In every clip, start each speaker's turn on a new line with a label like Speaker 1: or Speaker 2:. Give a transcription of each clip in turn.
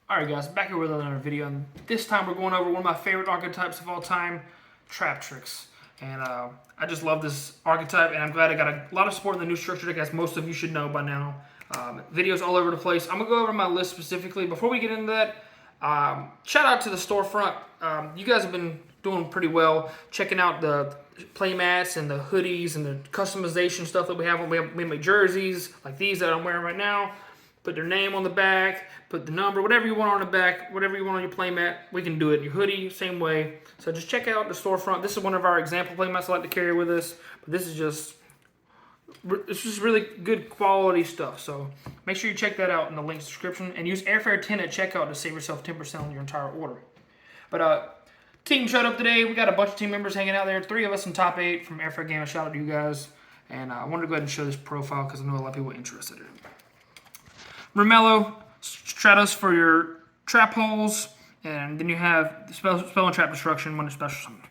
Speaker 1: Alright guys, back here with another video, and this time we're going over one of my favorite archetypes of all time, TrapTrix. And I just love this archetype, and I'm glad I got a lot of support in the new structure deck, as most of you should know by now. Videos all over the place. I'm going to go over my list specifically. Before we get into that, shout out to the storefront. You guys have been doing pretty well, checking out the play mats and the hoodies and the customization stuff that we have. We make jerseys like these that I'm wearing right now. Put their name on the back, put the number, whatever you want on the back, whatever you want on your playmat, we can do it. Your hoodie, same way. So just check out the storefront. This is one of our example playmats I like to carry with us. But this is just, it's just really good quality stuff. So make sure you check that out in the link description. And use Airfare 10 at checkout to save yourself 10% on your entire order. But team showed up today. We got a bunch of team members hanging out there. 3 of us in top 8 from Airfare Game. A shout out to you guys. And I wanted to go ahead and show this profile because I know a lot of people are interested in it. Romello, Stratos for your trap holes, and then you have spell and trap destruction when it's special summon.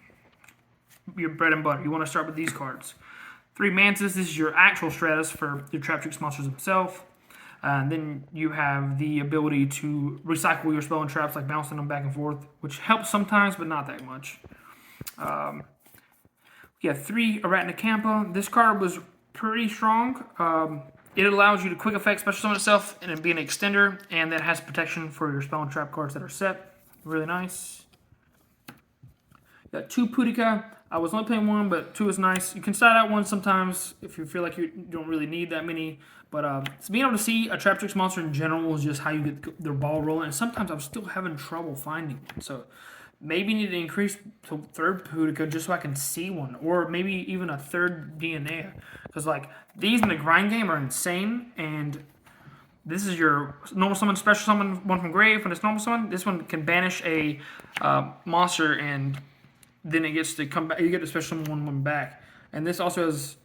Speaker 1: Your bread and butter. You want to start with these cards. 3 Mantis, this is your actual Stratos for your TrapTrix monsters themselves. And then you have the ability to recycle your spell and traps, like bouncing them back and forth, which helps sometimes, but not that much. You have 3 Arachnacampa. This card was pretty strong. It allows you to quick effect special summon itself and be an extender, and that has protection for your spell and trap cards that are set. Really nice. You got 2 Pudica. I was only playing 1, but 2 is nice. You can start out 1 sometimes if you feel like you don't really need that many. But so being able to see a TrapTrix monster in general is just how you get their ball rolling. And sometimes I'm still having trouble finding one. So maybe need to increase to 3rd Pudica just so I can see one. Or maybe even a 3rd DNA. Because like these in the grind game are insane. And this is your normal summon, special summon, one from grave. When it's normal summon, this one can banish a monster, and then it gets to come back. You get to special summon one back. And this also has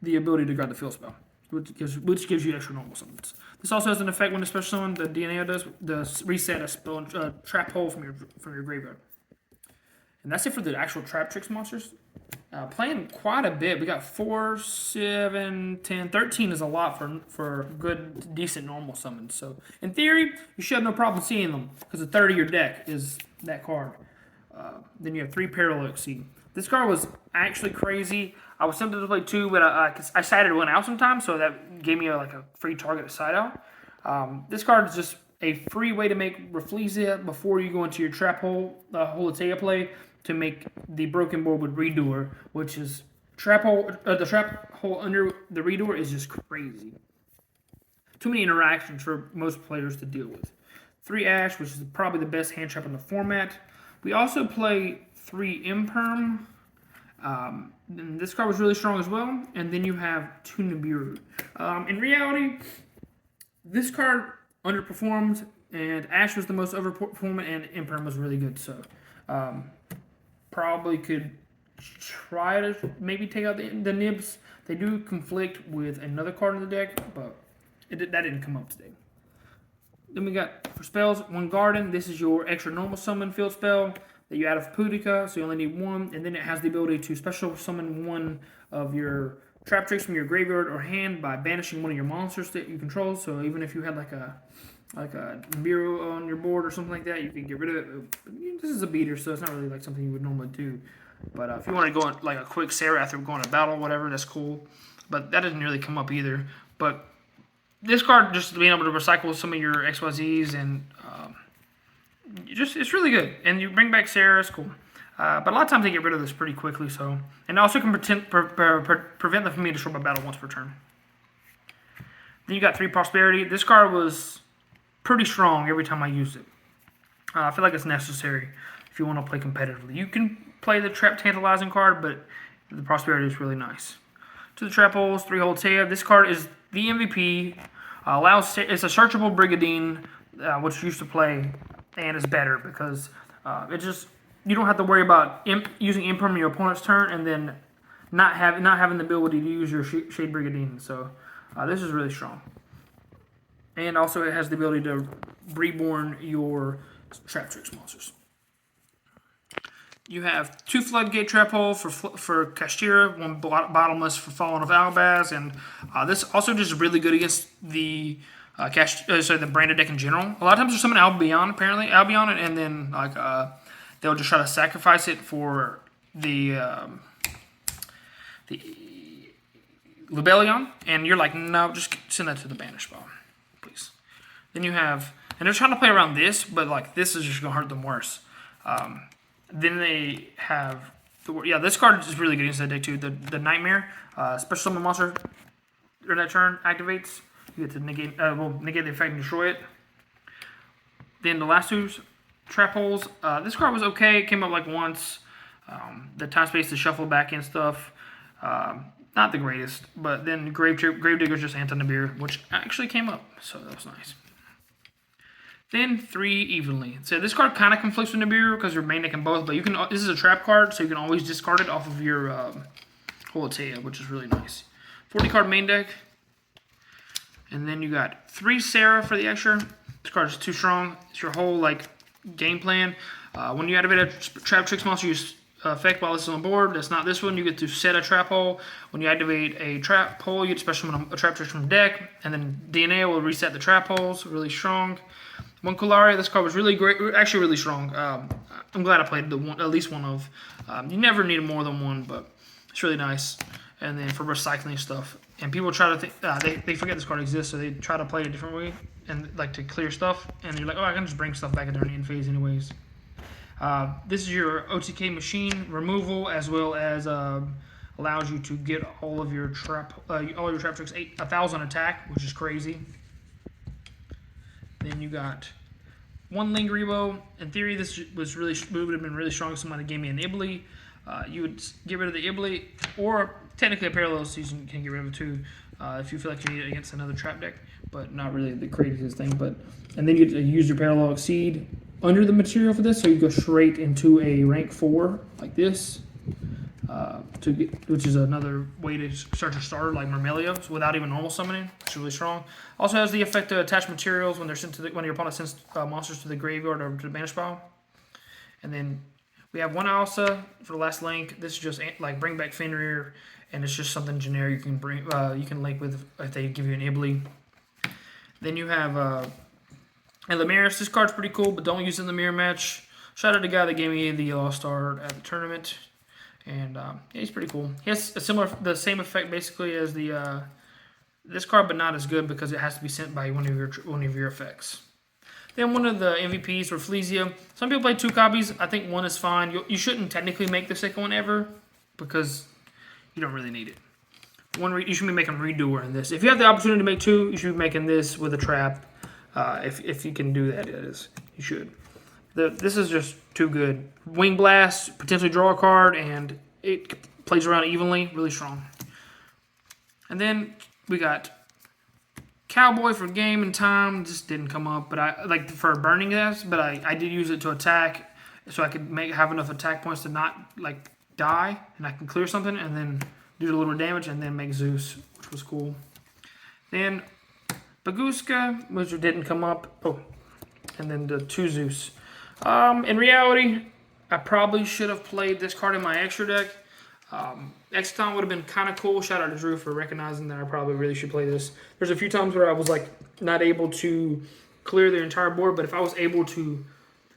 Speaker 1: the ability to grab the field spell, which gives you extra normal summons. This also has an effect when the special summon, the DNA does, the reset a spell trap hole from your graveyard. And that's it for the actual TrapTrix monsters. Playing quite a bit. We got 4, 7, 10, 13 is a lot for good, decent normal summons. So in theory, you should have no problem seeing them because a third of your deck is that card. Then you have 3 Parallel Exceed. This card was actually crazy. I was tempted to play 2, but I sided 1 out sometimes, so that gave me like a free target to side out. This card is just a free way to make Rafflesia before you go into your trap hole, Holotea play, to make the broken board with Redoer, which is the trap hole under the Redoer is just crazy. Too many interactions for most players to deal with. 3 Ash, which is probably the best hand trap in the format. We also play 3 Imperm. And this card was really strong as well. And then you have 2 Nibiru. In reality, this card underperformed, and Ash was the most overperforming, and Imperm was really good. So probably could try to maybe take out the Nibs. They do conflict with another card in the deck, but that didn't come up today. Then we got, for spells, 1 Garden. This is your extra normal summon field spell that you add of Pudica, so you only need 1. And then it has the ability to special summon 1 of your TrapTrix from your graveyard or hand by banishing one of your monsters that you control. So even if you had like a Nibiru on your board or something like that, you can get rid of it. This is a beater, so it's not really like something you would normally do. But if you want to go on like a quick Serath or going to battle, whatever, that's cool. But that doesn't really come up either. But this card, just being able to recycle some of your XYZs, and it's really good. And you bring back Sarah, it's cool. But a lot of times they get rid of this pretty quickly. So, and also can prevent them from being destroyed by battle once per turn. Then you got 3 Prosperity. This card was pretty strong every time I used it. I feel like it's necessary if you want to play competitively. You can play the Trap Tantalizing card, but the Prosperity is really nice. To the Trap Holes, 3 Holotea. This card is the MVP. It's a searchable Brigadine, which used to play, and it's better because you don't have to worry about using Imperm in your opponent's turn and then not having the ability to use your Shade Brigadine. So this is really strong. And also it has the ability to reborn your TrapTrix monsters. You have 2 Floodgate Trap Hole for Kashtira, 1 Bottomless for Fallen of Albaz, and this also just really good against the the branded deck in general. A lot of times there's something Albion, apparently Albion, and then like they'll just try to sacrifice it for the Lubellion, and you're like, no, just send that to the banish bomb, please. Then you have, and they're trying to play around this, but like this is just gonna hurt them worse. Then they have, this card is really good against that deck too. The Nightmare, special summon monster during that turn activates. You get to negate the effect and destroy it. Then the last two trap holes. This card was okay. It came up like once. The time space to shuffle back in stuff. Not the greatest, but then Gravedigger's just anti-Nibiru, which actually came up, so that was nice. Then 3 evenly. So this card kind of conflicts with Nibiru because your main deck can both, but you can. This is a trap card, so you can always discard it off of your Holotea, which is really nice. 40 card main deck. And then you got 3 Sarah for the extra. This card is too strong. It's your whole like game plan. When you activate a TrapTrix monster, use effect while it's on the board. That's not this one. You get to set a trap hole. When you activate a trap hole, you get special a TrapTrix from the deck, and then DNA will reset the trap holes. Really strong. One Kularia. This card was really great. Actually, really strong. I'm glad I played at least one of. You never need more than one, but it's really nice. And then for recycling stuff. And people try to think, they forget this card exists, so they try to play it a different way and like to clear stuff. And you're like, oh, I can just bring stuff back in during the end phase anyways. This is your OTK machine removal, as well as allows you to get all of your TrapTrix 1,000 attack, which is crazy. Then you got 1 Lingribo. In theory, this would have been really strong if somebody gave me an Ibly. You would get rid of the Ibly, or technically a parallel season can get rid of it too, if you feel like you need it against another trap deck, but not really the craziest thing. And then you get to use your parallel exceed under the material for this, so you go straight into a rank 4 like this, which is another way to start your starter like Myrmelios without even normal summoning. It's really strong. Also has the effect to attach materials when they're sent to when your opponent sends monsters to the graveyard or to the banish pile. And then we have 1 Alsa for the last link. This is just like bring back Fenrir, and it's just something generic you can bring. You can link with if they give you an Ibly. Then you have and Lemiris. This card's pretty cool, but don't use it in the mirror match. Shout out to the guy that gave me the Yellow Star at the tournament, and yeah, he's pretty cool. He has the same effect basically as the this card, but not as good because it has to be sent by one of your effects. Then one of the MVPs for Fleesia. Some people play 2 copies. I think 1 is fine. You shouldn't technically make the second one ever because you don't really need it. You should be making Redoer in this. If you have the opportunity to make 2, you should be making this with a trap. If you can do that, you should. This is just too good. Wing Blast, potentially draw a card, and it plays around evenly. Really strong. And then we got Cowboy for game and time. Just didn't come up, but I like for burning gas. But I did use it to attack, so I could have enough attack points to not like die, and I can clear something and then do a little damage and then make Zeus, which was cool. Then Baguska, which didn't come up. Oh, and then the 2 Zeus. In reality, I probably should have played this card in my extra deck. Exton would have been kind of cool. Shout out to Drew for recognizing that I probably really should play this. There's a few times where I was like not able to clear the entire board, but if I was able to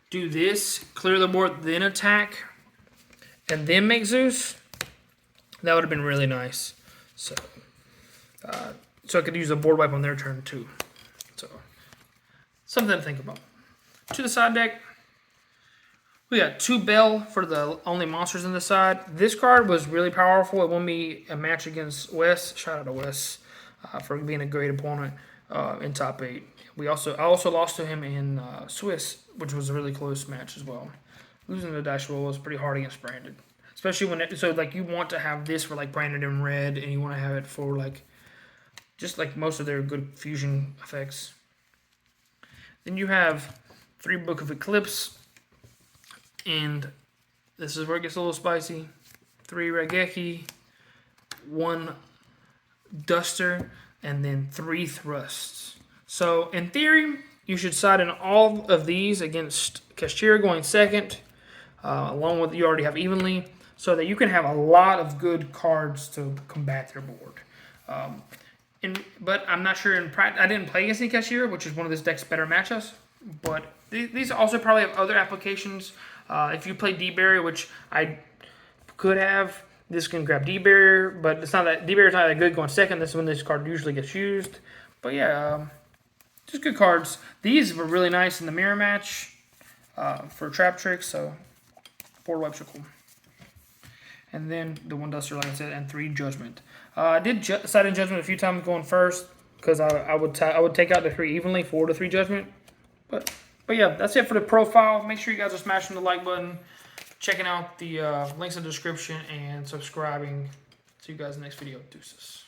Speaker 1: do this, clear the board, then attack, and then make Zeus, that would have been really nice. So I could use a board wipe on their turn too. So something to think about. To the side deck, we got 2 Bell for the only monsters in the side. This card was really powerful. It won me a match against Wes. Shout out to Wes for being a great opponent in top 8. I also lost to him in Swiss, which was a really close match as well. Losing the dice roll was pretty hard against Brandon, especially when you want to have this for like Brandon in red, and you want to have it for like just like most of their good fusion effects. Then you have 3 Book of Eclipse. And this is where it gets a little spicy. 3 Raigeki, 1 Duster, and then 3 Thrusts. So, in theory, you should side in all of these against Kashira going second, along with you already have evenly, so that you can have a lot of good cards to combat their board. But I'm not sure in practice. I didn't play against any cashier, which is one of this deck's better matchups. But these also probably have other applications. If you play D-Barrier, which I could have, this can grab D-Barrier, but it's not that D-Barrier's not that good going second. This is when this card usually gets used. But yeah, just good cards. These were really nice in the mirror match for TrapTrix, so 4 wipes are cool. And then the 1 duster, like I said, and 3 judgment. I did side in judgment a few times going first because I would take out the 3 evenly, 4 to 3 judgment. But yeah, that's it for the profile. Make sure you guys are smashing the like button, checking out the links in the description, and subscribing. See you guys in the next video. Deuces.